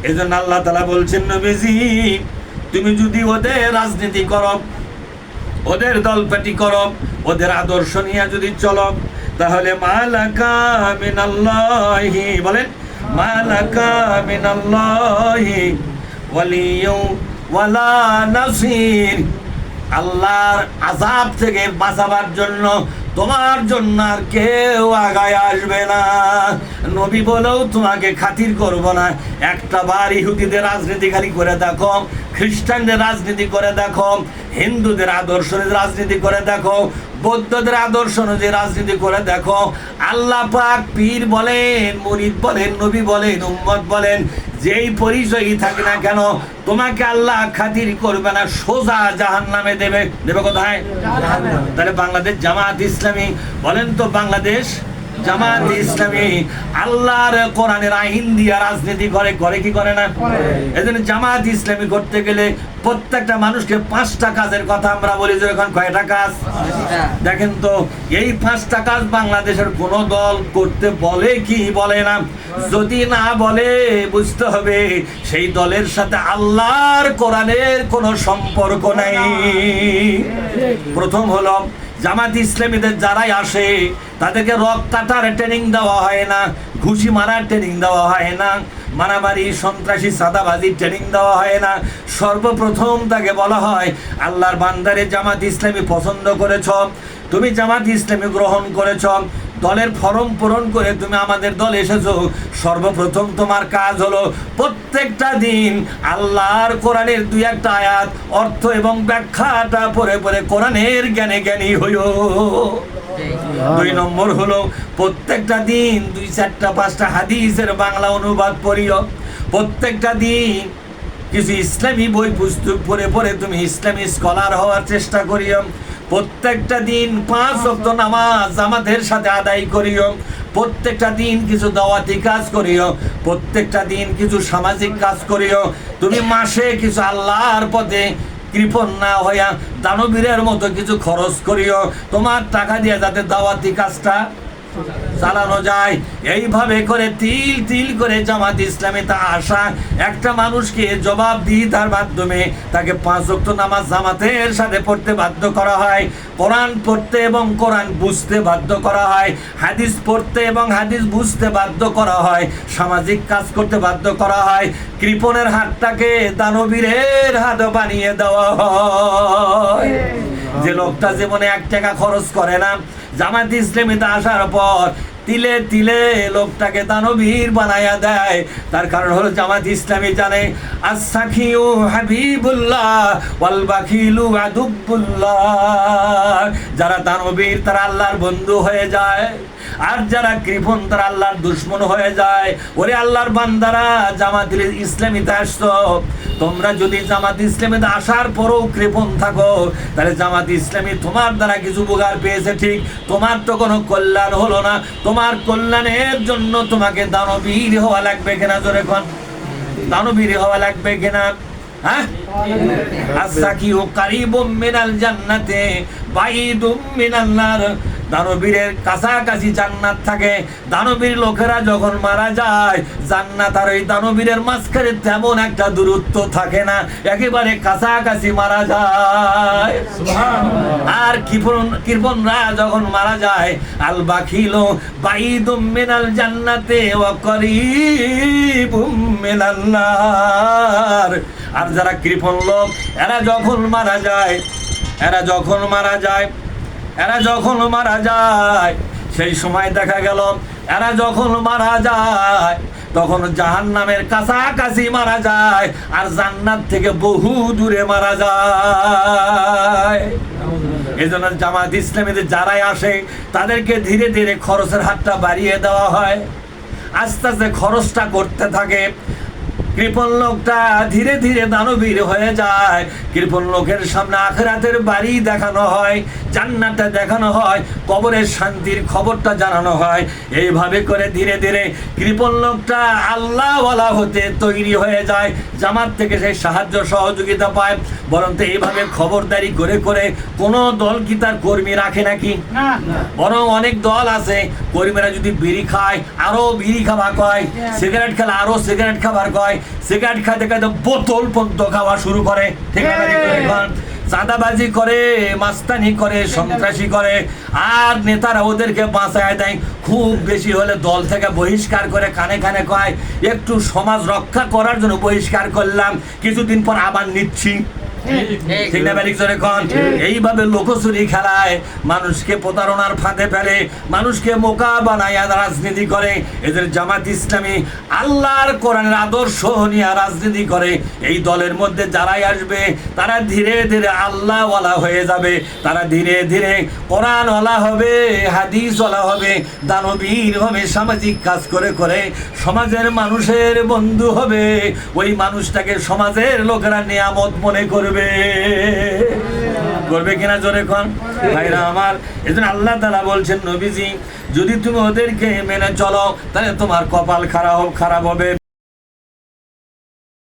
এজন্য আল্লাহ তাআলা বলছেন, নবীজি তুমি যদি ওদের রাজনীতি করো, ওদের দলপাটি করো, ওদের আদর্শ নিয়ে যদি চলো, তাহলে মালাকা মিনাল্লাহি, বলেন মালাকা মিনাল্লাহি ওয়ালিয়্যু ওয়ালা নাসির, আল্লাহর আযাব থেকে বাঁচাবার জন্য তোমার জন্য আর কেউ আগায় আসবে না। নবী বলেও তোমাকে খাতির করব না। একটা বার ইহুদিদের রাজনীতি খালি করে দেখো, খ্রিস্টানদের রাজনীতি করে দেখো, হিন্দুদের আদর্শ রাজনীতি করে দেখো, বৌদ্ধদের আদর্শ অনুযায়ী রাজনীতি করে দেখো, আল্লাহ পাক পীর বলেন, মুরিদ বলেন, নবী বলেন, উম্মত বলেন, যেই পরিচয়ই থাকে না কেন, তোমাকে আল্লাহ খাতির করবে না, সোজা জাহান্নামে দেবে। দেবে কোথায়? তাহলে বাংলাদেশ জামাত ইসলামী, বলেন তো বাংলাদেশ জামাত ইসলামী আল্লাহর কোরআনের আইন দিয়া রাজনীতি করে, করে কি করে না? এজন্য জামাত ইসলামী করতে গেলে প্রত্যেকটা মানুষকে 5টা কাজের কথা আমরা বলি, যে এখন কয়টা কাজ? দেখেন তো, এই 5টা কাজ বাংলাদেশের কোন দল করতে বলে কি বলে না? যদি না বলে, বুঝতে হবে সেই দলের সাথে আল্লাহর কোরআনের কোনো সম্পর্ক নাই। প্রথম হলো, জামাত ইসলামীদের যারাই আসে তাদেরকে রক কাটার ট্রেনিং দেওয়া হয় না, ঘুষি মারার ট্রেনিং দেওয়া হয় না, মারামারি সন্ত্রাসী সাদাবাজি ট্রেনিং দেওয়া হয় না। সর্বপ্রথম তাকে বলা হয়, আল্লাহর বান্দারে জামাত ইসলামী পছন্দ করেছ, তুমি জামাত ইসলামী গ্রহণ করেছ, দলের ফরম পূরণ করে তুমি আমাদের দলে এসেছো, সর্বপ্রথম তোমার কাজ হলো প্রত্যেকটা দিন আল্লাহর কোরআনের 2-1টা আয়াত অর্থ এবং ব্যাখ্যাটা পড়ে পড়ে কোরআনের জ্ঞানে জ্ঞানী হইও। 2 নম্বর হলো, প্রত্যেকটা দিন 2-4-5টা হাদিসের বাংলা অনুবাদ পড়িও। প্রত্যেকটা দিন কিছু ইসলামী বই পুস্তক পড়ে পড়ে তুমি ইসলামী স্কলার হওয়ার চেষ্টা করিও। প্রত্যেকটা দিন 5 ওয়াক্ত নামাজ জামাতের সাথে আদায় করিও। প্রত্যেকটা দিন কিছু দাওয়াতি কাজ করিও। প্রত্যেকটা দিন কিছু সামাজিক কাজ করিও। তুমি মাসে কিছু আল্লাহর পথে কৃপণ না হইয়া দানবীরের মতো কিছু খরচ করিও, তোমার টাকা দিয়ে যাতে দাওয়াতি কাজটা চালানো যায়। এইভাবে করে তিল তিল করে জামাত ইসলামে তা আসা একটা মানুষকে জবাব দিয়ে তার মাধ্যমে তাকে 5 ওয়াক্ত নামাজ জামাতের সাথে পড়তে বাধ্য করা হয়, কোরআন পড়তে এবং কোরআন বুঝতে বাধ্য করা হয়, হাদিস পড়তে এবং হাদিস বুঝতে বাধ্য করা হয়, সামাজিক কাজ করতে বাধ্য করা হয়, কৃপণের হাতটাকে দানবীরের হাত বানিয়ে দেওয়া হয়। যে লোকটা জীবনে 1 টাকা খরচ করে না, জামাত ইসলামীতে আসার পর তিলে তিলে লোকটাকে দানবীর বানায়া দেয়। তার কারণ হলো জামাত ইসলামী জানে, আস-সাখিউ হাবিবুল্লাহ ওয়াল বাখিলু আদুবুল্লাহ। যারা দানবীর তারা আল্লাহর বন্ধু হয়ে যায়, আর যারা কৃপণ তারা আল্লাহর দুশমন হয়ে যায়। ওরে আল্লাহর বান্দারা, জামাত ইসলামীতে আসছো, তোমরা যদি জামাত ইসলামীতে আসার পরও কৃপণ থাকো, তাহলে জামাত ইসলামী তোমার দ্বারা কিছু উপকার পেয়েছে ঠিক, তোমার তো কোনো কল্যাণ হলো না। তোমার কল্যাণের জন্য তোমাকে দানবীর হওয়া লাগবে কিনা? জোরে কোন, দানবীর হওয়া লাগবে কিনা? হ্যাঁ, আস-সাকিউ কারীবুম মিনাল জান্নাতি বাঈদুম মিনান নার। দানবীরের কাছাকাছি জান্নাত থাকে। দানবীর লোকেরা যখন মারা যায়, জান্নাত আর ওই দানবীরের মাঝখানে তেমন একটা দূরত্ব থাকে না, একেবারে কাছাকাছি মারা যায়। আর কৃপণরা যখন মারা যায়, আল বাখিলু বাঈদুম মিনাল জান্নাতি ওয়া করিবুম মিনান নার। আর যারা কৃপণ লোক, এরা যখন মারা যায়, সেই সময় দেখা গেল এরা যখন মারা যায় তখন জাহান্নামের কাছাকাছি মারা যায়, আর জান্নাত থেকে বহু দূরে মারা যায়। এজন্য জামাত ইসলামীতে যারাই আসে তাদেরকে ধীরে ধীরে খরচের হাতটা বাড়িয়ে দেওয়া হয়। আস্তে আস্তে খরচটা করতে থাকে। কৃপণ লোকটা ধীরে ধীরে দানবীর হয়ে যায়। কৃপণ লোকের সামনে আখিরাতের বাড়ি দেখানো হয়, জান্নাতটা দেখানো হয়, কবরের শান্তির খবরটা জানানো হয়। এইভাবে করে ধীরে ধীরে কৃপণ লোকটা আল্লাহওয়ালা হতে তৈরি হয়ে যায়, জামাত থেকে সেই সাহায্য সহযোগিতা পায়। বরং তো এইভাবে খবরদারি করে করে কোনো দল কি তার কর্মী রাখে নাকি? বরং অনেক দল আছে, কর্মীরা যদি বিড়ি খায় আরো বিড়ি খাবার কয়, সিগারেট খেলে আরো সিগারেট খাবার কয়, সিগারেট খাইতে খাইতে বোতল পর্যন্ত খাওয়া শুরু করে, ঠিক না? চাঁদাবাজি করে, মাস্তানি করে, সন্ত্রাসী করে, আর নেতারা ওদেরকে বাঁচায় দেয়। খুব বেশি হলে দল থেকে বহিষ্কার করে, কানে কানে কয় একটু সমাজ রক্ষা করার জন্য বহিষ্কার করলাম, কিছুদিন পর আবার নিচ্ছি, ঠিক না? এইভাবে লোকচুরি খেলায়, মানুষকে প্রতারণার ফাঁদে ফেলে, মানুষকে বোকা বানায় রাজনীতি করে। এদের জামাত ইসলামী আল্লাহর কোরআনের আদর্শ নিয়ে রাজনীতি করে। এই দলের মধ্যে যারাই আসবে তারা ধীরে ধীরে আল্লাহওয়ালা হয়ে যাবে, তারা ধীরে ধীরে কোরআনওয়ালা হবে, হাদিসওয়ালা হবে, দানবীর হবে, সামাজিক কাজ করে করে সমাজের মানুষের বন্ধু হবে। ওই মানুষটাকে সমাজের লোকেরা নিয়ামত মনে করবে, করবে কিনা জোরে কোন ভাইরা আমার। এজন্য আল্লাহ তাআলা বলছেন, নবীজি যদি তুমি ওদেরকে মেনে চলো তাহলে তোমার কপাল খারাপ হবে।